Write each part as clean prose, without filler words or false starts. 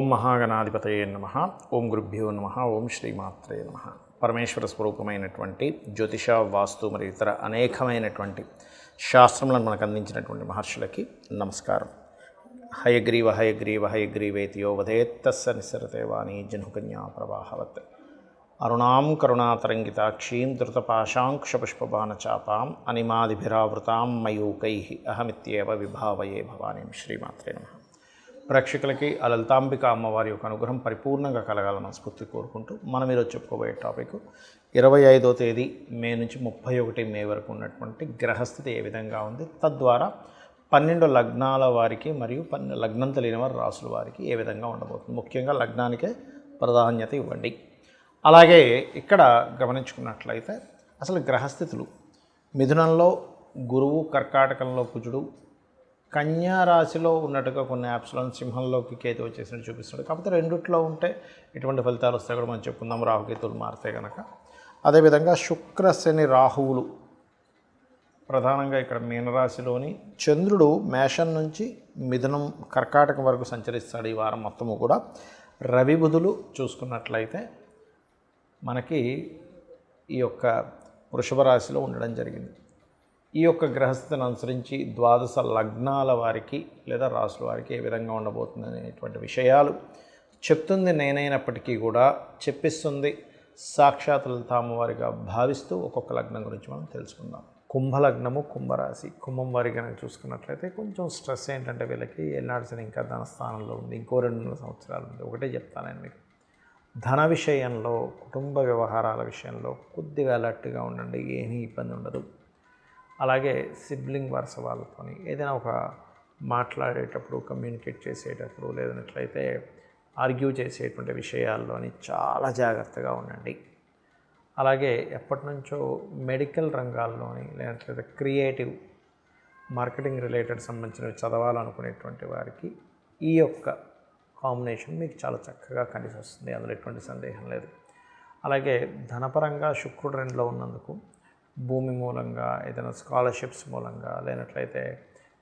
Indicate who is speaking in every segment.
Speaker 1: ఓం మహాగణాధిపతయే నమః. ఓం గురుభ్యో నమః. ఓం శ్రీమాత్రే నమః. పరమేశ్వర స్వరూపమైనటువంటి జ్యోతిష, వాస్తు మరియు ఇతర అనేకమైనటువంటి శాస్త్రములను మనకు అందించినటువంటి మహర్షులకి నమస్కారం. హయగ్రీవ హయగ్రీవ హయగ్రీవేతియో వదేత్తస్స నిస్సరతే వాణి జనుకన్యా ప్రవాహవత్. అరుణాం కరుణాతరంగితాక్షీం ధృతపాశాంకుశపుష్పబాణచాపాం అనిమాదిభిరావృతాం మయూకై అహమిత్యేవ విభావయే భవానీం. శ్రీమాత్రే నమః. ప్రేక్షకులకి ఆ లలితాంబిక అమ్మవారి యొక్క అనుగ్రహం పరిపూర్ణంగా కలగాలని మనస్ఫూర్తి కోరుకుంటూ మనం ఈరోజు చెప్పుకోబోయే టాపిక్ 25వ తేదీ మే నుంచి 31 మే వరకు ఉన్నటువంటి గ్రహస్థితి ఏ విధంగా ఉంది, తద్వారా 12 లగ్నాల వారికి మరియు లగ్నం తెలియని వారి రాసుల వారికి ఏ విధంగా ఉండబోతుంది. ముఖ్యంగా లగ్నానికే ప్రాధాన్యత ఇవ్వండి. అలాగే ఇక్కడ గమనించుకున్నట్లయితే అసలు గ్రహస్థితులు మిథునంలో గురువు, కర్కాటకంలో కుజుడు, కన్యా రాశిలో ఉన్నట్టుగా కొన్ని యాప్స్లో సింహంలోకి కేతు వచ్చేసినట్టు చూపిస్తున్నాడు. కాకపోతే రెండిట్లో ఉంటే ఎటువంటి ఫలితాలు వస్తాయి కూడా మనం చెప్పుకుందాం, రాహుకేతువులు మారితే కనుక. అదేవిధంగా శుక్ర, శని, రాహువులు ప్రధానంగా ఇక్కడ మీనరాశిలోని, చంద్రుడు మేషం నుంచి మిథునం, కర్కాటకం వరకు సంచరిస్తాడు ఈ వారం మొత్తము కూడా. రవి, బుధులు చూసుకున్నట్లయితే మనకి ఈ యొక్క వృషభ రాశిలో ఉండడం జరిగింది. ఈ యొక్క గ్రహస్థితిని అనుసరించి ద్వాదశ లగ్నాల వారికి లేదా రాసుల వారికి ఏ విధంగా ఉండబోతుంది అనేటువంటి విషయాలు చెప్తుంది నేనైనప్పటికీ కూడా చెప్పిస్తుంది సాక్షాత్ లలితామ్మవారిగా భావిస్తూ ఒక్కొక్క లగ్నం గురించి మనం తెలుసుకుందాం. కుంభలగ్నము, కుంభరాశి. కుంభం వారి కనుక చూసుకున్నట్లయితే కొంచెం స్ట్రెస్ ఏంటంటే వీళ్ళకి ఏనాడు శని ఇంకా ధనస్థానంలో ఉంది, ఇంకో 2 సంవత్సరాలు ఉంది. ఒకటే చెప్తాను నేను మీకు, ధన విషయంలో, కుటుంబ వ్యవహారాల విషయంలో కొద్దిగా అలర్ట్గా ఉండండి, ఏమీ ఇబ్బంది ఉండదు. అలాగే సిబ్లింగ్ వరుస వాళ్ళతో ఏదైనా ఒక మాట్లాడేటప్పుడు, కమ్యూనికేట్ చేసేటప్పుడు, లేదన్నట్లయితే ఆర్గ్యూ చేసేటువంటి విషయాల్లోని చాలా జాగ్రత్తగా ఉండండి. అలాగే ఎప్పటి నుంచో మెడికల్ రంగాల్లోని, లేదంటే క్రియేటివ్, మార్కెటింగ్ రిలేటెడ్ సంబంధించినవి చదవాలనుకునేటువంటి వారికి ఈ యొక్క కాంబినేషన్ మీకు చాలా చక్కగా కలిసి వస్తుంది, అందులో ఎటువంటి సందేహం లేదు. అలాగే ధనపరంగా శుక్రుడు 2లో ఉన్నందుకు భూమి మూలంగా, ఏదైనా స్కాలర్షిప్స్ మూలంగా, లేనట్లయితే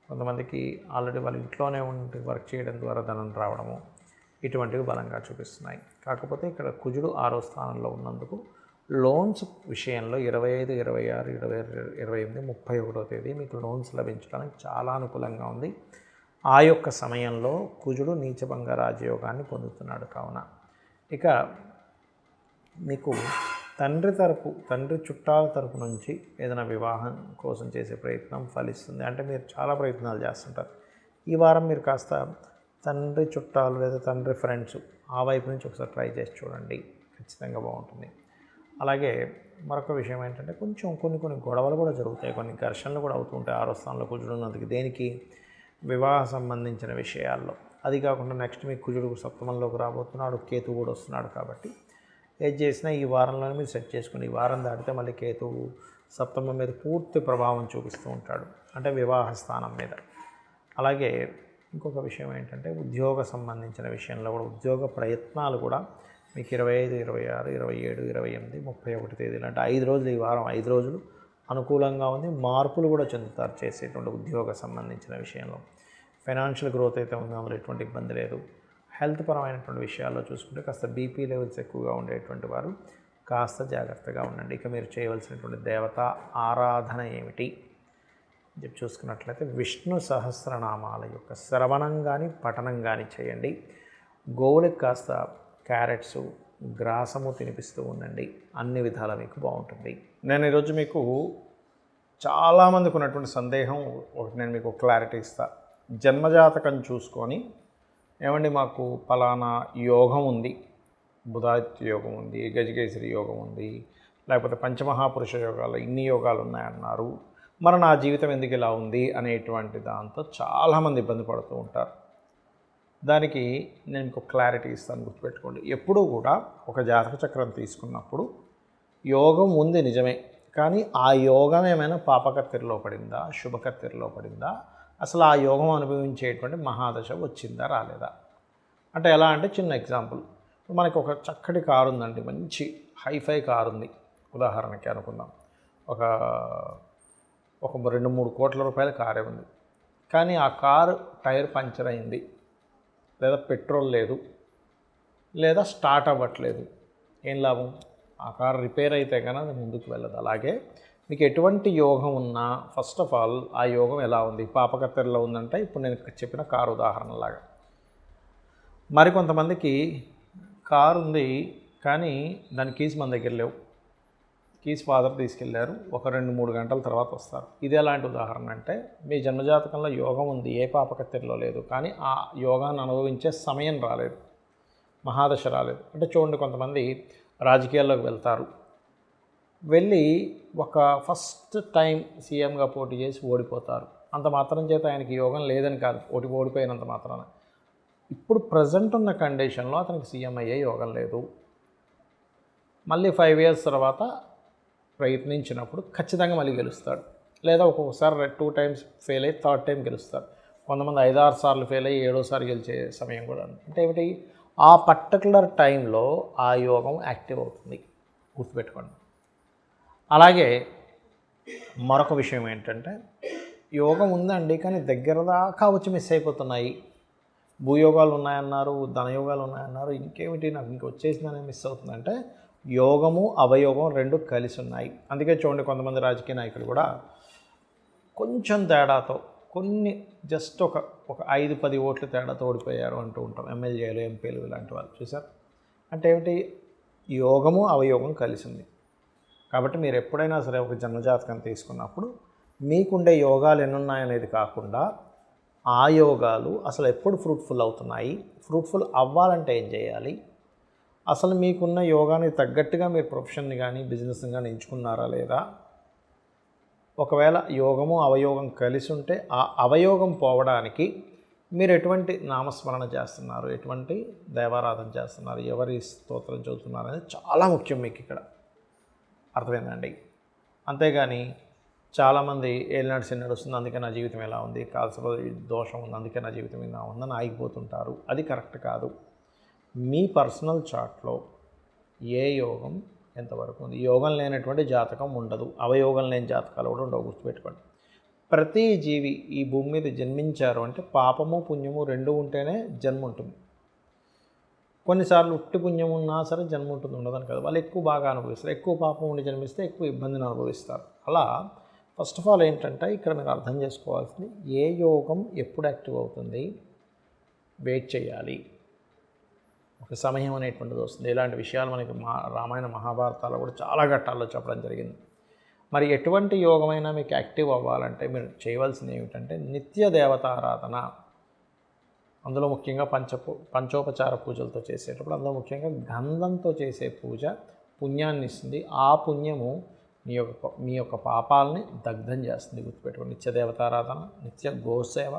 Speaker 1: కొంతమందికి ఆల్రెడీ వాళ్ళ ఇంట్లోనే ఉండి వర్క్ చేయడం ద్వారా ధనం రావడము, ఇటువంటివి బలంగా చూపిస్తున్నాయి. కాకపోతే ఇక్కడ కుజుడు 6వ స్థానంలో ఉన్నందుకు లోన్స్ విషయంలో 25, 26, 28, 31వ తేదీ మీకు లోన్స్ లభించడానికి చాలా అనుకూలంగా ఉంది. ఆ యొక్క సమయంలో కుజుడు నీచభంగ రాజయోగాన్ని పొందుతున్నాడు. కావున ఇక మీకు తండ్రి చుట్టాల తరపు నుంచి ఏదైనా వివాహం కోసం చేసే ప్రయత్నం ఫలిస్తుంది. అంటే మీరు చాలా ప్రయత్నాలు చేస్తుంటారు. ఈ వారం మీరు కాస్త తండ్రి చుట్టాలు లేదా తండ్రి ఫ్రెండ్స్ ఆ వైపు నుంచి ఒకసారి ట్రై చేసి చూడండి, ఖచ్చితంగా బాగుంటుంది. అలాగే మరొక విషయం ఏంటంటే కొంచెం కొన్ని గొడవలు కూడా జరుగుతాయి, కొన్ని ఘర్షణలు కూడా అవుతూ ఉంటాయి 6వ స్థానంలో కుజుడు ఉన్నందుకు. దేనికి? వివాహ సంబంధించిన విషయాల్లో. అది కాకుండా నెక్స్ట్ మీకు కుజుడు సప్తమంలోకి రాబోతున్నాడు, కేతు కూడా వస్తున్నాడు. కాబట్టి ఏది చేసినా ఈ వారంలోనే మీరు సెట్ చేసుకుని, ఈ వారం దాటితే మళ్ళీ కేతువు సప్తమం మీద పూర్తి ప్రభావం చూపిస్తూ ఉంటాడు, అంటే వివాహ స్థానం మీద. అలాగే ఇంకొక విషయం ఏంటంటే ఉద్యోగ సంబంధించిన విషయంలో కూడా, ఉద్యోగ ప్రయత్నాలు కూడా మీకు 25, 26, 27, 28, 31 తేదీలు అంటే 5 రోజులు, ఈ వారం 5 రోజులు అనుకూలంగా ఉంది. మార్పులు కూడా చెందుతారు చేసేటువంటి ఉద్యోగ సంబంధించిన విషయంలో. ఫైనాన్షియల్ గ్రోత్ అయితే ఉంది, అందులో ఎటువంటి ఇబ్బంది లేదు. హెల్త్ పరమైనటువంటి విషయాల్లో చూసుకుంటే కాస్త బీపీ లెవెల్స్ ఎక్కువగా ఉండేటువంటి వారు కాస్త జాగ్రత్తగా ఉండండి. ఇక మీరు చేయవలసినటువంటి దేవతా ఆరాధన ఏమిటి చెప్పి చూసుకున్నట్లయితే విష్ణు సహస్రనామాల యొక్క శ్రవణం కానీ పఠనం కానీ చేయండి. గోవులకు కాస్త క్యారెట్స్, గ్రాసము తినిపిస్తూ ఉండండి, అన్ని విధాలా మీకు బాగుంటుంది. నేను ఈరోజు మీకు చాలామందికి ఉన్నటువంటి సందేహం ఒకటి నేను మీకు క్లారిటీ ఇస్తాను. జన్మజాతకం చూసుకొని ఏమండి మాకు ఫలానా యోగం ఉంది, బుధాదిత్య యోగం ఉంది, గజకేసరి యోగం ఉంది, లేకపోతే పంచమహాపురుష యోగాలు ఇన్ని యోగాలు ఉన్నాయన్నారు, మరి నా జీవితం ఎందుకు ఇలా ఉంది అనేటువంటి దాంతో చాలామంది ఇబ్బంది పడుతూ ఉంటారు. దానికి నేను మీకు క్లారిటీ ఇస్తాను, గుర్తుపెట్టుకోండి. ఎప్పుడూ కూడా ఒక జాతక చక్రం తీసుకున్నప్పుడు యోగం ఉంది నిజమే, కానీ ఆ యోగం ఏమైనా పాపకత్తిరిలో పడిందా, శుభకత్తిరిలో పడిందా, అసలు ఆ యోగం అనుభవించేటువంటి మహాదశ వచ్చిందా రాలేదా? అంటే ఎలా అంటే చిన్న ఎగ్జాంపుల్, మనకి ఒక చక్కటి కారు ఉందండి, మంచి హైఫై కారు ఉంది ఉదాహరణకి అనుకుందాం. ఒక 2-3 కోట్ల రూపాయల కారే ఉంది, కానీ ఆ కారు టైర్ పంచర్ అయింది, లేదా పెట్రోల్ లేదు, లేదా స్టార్ట్ అవ్వట్లేదు, ఏం లాభం? ఆ కారు రిపేర్ అయితే కానీ అది ముందుకు వెళ్ళదు. అలాగే మీకు ఎటువంటి యోగం ఉన్నా ఫస్ట్ ఆఫ్ ఆల్ ఆ యోగం ఎలా ఉంది? పాపకత్తెరలో ఉందంటే ఇప్పుడు నేను చెప్పిన కారు ఉదాహరణలాగా. మరికొంతమందికి కారు ఉంది కానీ దాని కీస్ మన దగ్గర లేవు, కీస్ ఫాదర్ తీసుకెళ్లారు, ఒక 2-3 గంటల తర్వాత వస్తారు. ఇది ఎలాంటి ఉదాహరణ అంటే మీ జన్మజాతకంలో యోగం ఉంది, ఏ పాపకత్తెరలో లేదు, కానీ ఆ యోగాన్ని అనుభవించే సమయం రాలేదు, మహాదశ రాలేదు. అంటే చూడండి, కొంతమంది రాజకీయాల్లోకి వెళ్తారు, వెళ్ళి ఒక ఫస్ట్ టైం సీఎంగా పోటీ చేసి ఓడిపోతారు. అంత మాత్రం చేత ఆయనకి యోగం లేదని కాదు, ఓడిపోయినంత మాత్రాన. ఇప్పుడు ప్రజెంట్ ఉన్న కండిషన్లో అతనికి సీఎం అయ్యే యోగం లేదు. మళ్ళీ 5 years తర్వాత ప్రయత్నించినప్పుడు ఖచ్చితంగా మళ్ళీ గెలుస్తాడు. లేదా ఒక్కొక్కసారి 2 times ఫెయిల్ అయ్యి 3rd time గెలుస్తాడు. కొంతమంది 5-6 సార్లు ఫెయిల్ అయ్యి 7వ సారి గెలిచే సమయం కూడా ఉంది. అంటే ఏమిటి? ఆ పర్టికులర్ టైంలో ఆ యోగం యాక్టివ్ అవుతుంది, గుర్తుపెట్టుకోండి. అలాగే మరొక విషయం ఏంటంటే, యోగం ఉందండి కానీ దగ్గర దాకా వచ్చి మిస్ అయిపోతున్నాయి. భూయోగాలు ఉన్నాయన్నారు, ధనయోగాలు ఉన్నాయన్నారు, ఇంకేమిటి నాకు ఇంక వచ్చేసిందనే మిస్ అవుతుందంటే యోగము అవయోగం 2 కలిసి ఉన్నాయి. అందుకే చూడండి, కొంతమంది రాజకీయ నాయకులు కూడా కొంచెం తేడాతో, కొన్ని జస్ట్ ఒక 5-10 ఓట్ల తేడాతో ఓడిపోయారు అంటూ ఉంటాం. ఎమ్మెల్యేలు, ఎంపీలు ఇలాంటి వాళ్ళు చూసారు. అంటే ఏమిటి? యోగము అవయోగం కలిసి ఉంది. కాబట్టి మీరు ఎప్పుడైనా సరే ఒక జన్మజాతకం తీసుకున్నప్పుడు మీకుండే యోగాలు ఎన్నున్నాయనేది కాకుండా ఆ యోగాలు అసలు ఎప్పుడు ఫ్రూట్ఫుల్ అవుతున్నాయి, ఫ్రూట్ఫుల్ అవ్వాలంటే ఏం చేయాలి, అసలు మీకున్న యోగానికి తగ్గట్టుగా మీరు ప్రొఫెషన్ని కానీ బిజినెస్ని కానీ ఎంచుకున్నారా లేదా, ఒకవేళ యోగము అవయోగం కలిసి ఉంటే ఆ అవయోగం పోవడానికి మీరు ఎటువంటి నామస్మరణ చేస్తున్నారు, ఎటువంటి దైవారాధన చేస్తున్నారు, ఎవరి స్తోత్రం చదువుతున్నారు అనేది చాలా ముఖ్యం మీకు ఇక్కడ. అర్థమైందండి? అంతేగాని చాలామంది ఏలినాడు శని నడుస్తుంది అందుకే నా జీవితం ఎలా ఉంది, కాల్సలో దోషం ఉంది అందుకే నా జీవితం ఇలా ఉందని ఆగిపోతుంటారు. అది కరెక్ట్ కాదు. మీ పర్సనల్ చార్ట్లో ఏ యోగం ఎంతవరకు ఉంది, యోగం లేనటువంటి జాతకం ఉండదు, అవయోగం లేని జాతకాలు కూడా ఉండవు, గుర్తుపెట్టుకోండి. ప్రతి జీవి ఈ భూమి మీద జన్మించారు అంటే పాపము పుణ్యము 2 ఉంటేనే జన్మ ఉంటుంది. కొన్నిసార్లు ఉట్టి పుణ్యం ఉన్నా సరే జన్మ ఉంటుంది, ఉండదని కదా. వాళ్ళు ఎక్కువ బాగా అనుభవిస్తారు, ఎక్కువ పాపం ఉండి జన్మిస్తే ఎక్కువ ఇబ్బందిని అనుభవిస్తారు. అలా ఫస్ట్ ఆఫ్ ఆల్ ఏంటంటే ఇక్కడ మీరు అర్థం చేసుకోవాల్సింది, ఏ యోగం ఎప్పుడు యాక్టివ్ అవుతుంది, వెయిట్ చేయాలి, ఒక సమయం అనేటువంటిది వస్తుంది. ఇలాంటి విషయాలు మనకి రామాయణ మహాభారతాల్లో కూడా చాలా ఘట్టాల్లో చెప్పడం జరిగింది. మరి ఎటువంటి యోగమైనా మీకు యాక్టివ్ అవ్వాలంటే మీరు చేయవలసింది ఏమిటంటే నిత్య దేవతారాధన. అందులో ముఖ్యంగా పంచోపచార పూజలతో చేసేటప్పుడు అందులో ముఖ్యంగా గంధంతో చేసే పూజ పుణ్యాన్ని ఇస్తుంది. ఆ పుణ్యము మీ యొక్క పాపాలని దగ్ధం చేస్తుంది, గుర్తుపెట్టుకోండి. నిత్య దేవతారాధన, నిత్య గోసేవ,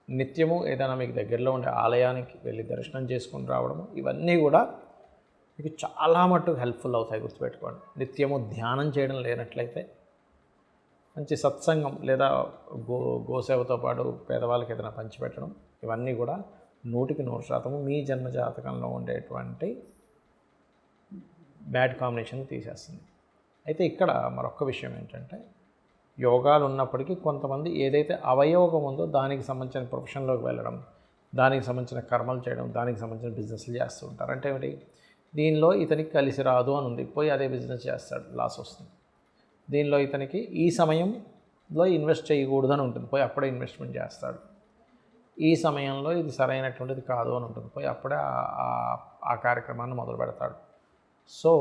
Speaker 1: నిత్యము ఏదైనా మీకు దగ్గరలో ఉండే ఆలయానికి వెళ్ళి దర్శనం చేసుకొని రావడము, ఇవన్నీ కూడా మీకు చాలా మట్టుకు హెల్ప్ఫుల్ అవుతాయి, గుర్తుపెట్టుకోండి. నిత్యము ధ్యానం చేయడం లేనట్లయితే మంచి సత్సంగం లేదా గోసేవతో పాటు పేదవాళ్ళకి ఏదైనా పంచిపెట్టడం, ఇవన్నీ కూడా 100% మీ జన్మజాతకంలో ఉండేటువంటి బ్యాడ్ కాంబినేషన్ తీసేస్తుంది. అయితే ఇక్కడ మరొక విషయం ఏంటంటే, యోగాలు ఉన్నప్పటికీ కొంతమంది ఏదైతే అవయోగం ఉందో దానికి సంబంధించిన ప్రొఫెషన్లోకి వెళ్ళడం, దానికి సంబంధించిన కర్మలు చేయడం, దానికి సంబంధించిన బిజినెస్లు చేస్తూ ఉంటారు. అంటే ఏమిటి? దీనిలో ఇతనికి కలిసి రాదు అని ఉంది, పోయి అదే బిజినెస్ చేస్తాడు, లాస్ వస్తుంది. దీనిలో ఇతనికి ఈ సమయంలో ఇన్వెస్ట్ చేయకూడదు అని ఉంటుంది, పోయి అప్పుడే ఇన్వెస్ట్మెంట్ చేస్తాడు. ఈ సమయంలో ఇది సరైనటువంటిది కాదు అని ఉంటుంది, పోయి అప్పుడే ఆ కార్యక్రమాన్ని మొదలు పెడతాడు. సో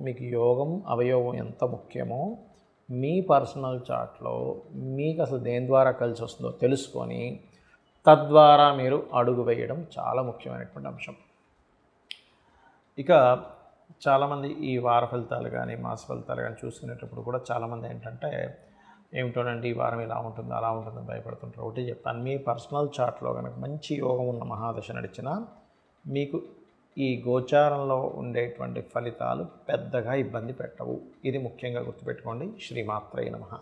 Speaker 1: మీకు యోగం అవయోగం ఎంత ముఖ్యమో మీ పర్సనల్ చార్ట్లో మీకు అసలు దేని ద్వారా కలిసి వస్తుందో తెలుసుకొని తద్వారా మీరు అడుగు వేయడం చాలా ముఖ్యమైనటువంటి అంశం. ఇక చాలామంది ఈ వార ఫలితాలు కానీ మాస ఫలితాలు కానీ చూసుకునేటప్పుడు కూడా చాలామంది ఏంటంటే ఏమిటోనండి ఈ వారం ఇలా ఉంటుంది అలా ఉంటుందని భయపడుతుంటారు. ఒకటి చెప్తాను, మీ పర్సనల్ చార్ట్లో కనుక మంచి యోగం ఉన్న మహాదశ నడిచినా మీకు ఈ గోచారంలో ఉండేటువంటి ఫలితాలు పెద్దగా ఇబ్బంది పెట్టవు. ఇది ముఖ్యంగా గుర్తుపెట్టుకోండి. శ్రీమాత్రే నమః.